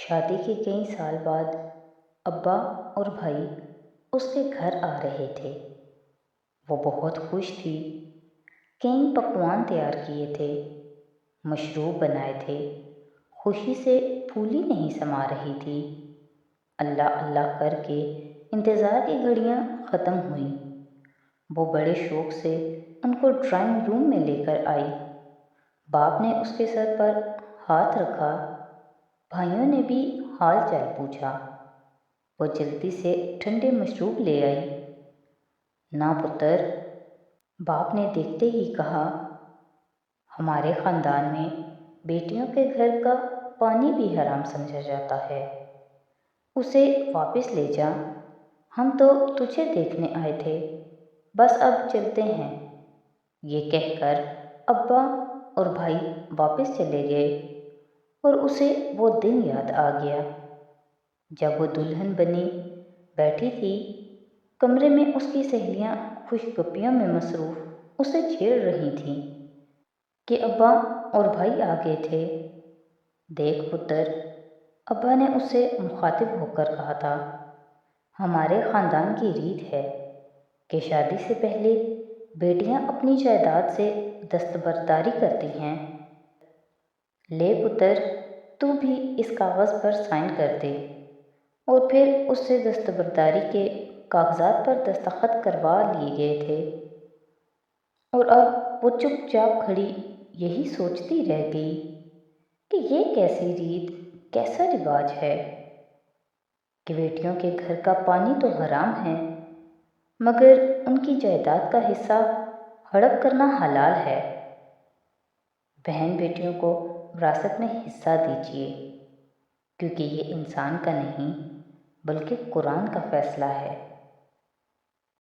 شادی کے کئی سال بعد ابا اور بھائی اس کے گھر آ رہے تھے۔ وہ بہت خوش تھی۔ کئی پکوان تیار کیے تھے، مشروب بنائے تھے۔ خوشی سے پھولی نہیں سما رہی تھی۔ اللہ اللہ کر کے انتظار کی گھڑیاں ختم ہوئیں۔ وہ بڑے شوق سے ان کو ڈرائنگ روم میں لے کر آئی۔ باپ نے اس کے سر پر ہاتھ رکھا، بھائیوں نے بھی حال چال پوچھا۔ وہ جلدی سے ٹھنڈے مشروب لے آئی۔ "نا پتر"، باپ نے دیکھتے ہی کہا، "ہمارے خاندان میں بیٹیوں کے گھر کا پانی بھی حرام سمجھا جاتا ہے۔ اسے واپس لے جا، ہم تو تجھے دیکھنے آئے تھے، بس اب چلتے ہیں۔" یہ کہہ کر ابا اور بھائی واپس چلے گئے اور اسے وہ دن یاد آ گیا جب وہ دلہن بنی بیٹھی تھی۔ کمرے میں اس کی سہیلیاں خوش گپیوں میں مصروف اسے چھیڑ رہی تھیں کہ ابا اور بھائی آ گئے تھے۔ "دیکھ پتر"، ابا نے اسے مخاطب ہو کر کہا تھا، "ہمارے خاندان کی ریت ہے کہ شادی سے پہلے بیٹیاں اپنی جائیداد سے دستبرداری کرتی ہیں۔ لے پتر، تو بھی اس کاغذ پر سائن کر دے۔" اور پھر اس سے دستبرداری کے کاغذات پر دستخط کروا لیے گئے تھے۔ اور اب وہ چپ چاپ کھڑی یہی سوچتی رہ گئی کہ یہ کیسی ریت، کیسا رواج ہے کہ بیٹیوں کے گھر کا پانی تو حرام ہے، مگر ان کی جائیداد کا حصہ ہڑپ کرنا حلال ہے۔ بہن بیٹیوں کو وراثت میں حصہ دیجیے، کیونکہ یہ انسان کا نہیں بلکہ قرآن کا فیصلہ ہے۔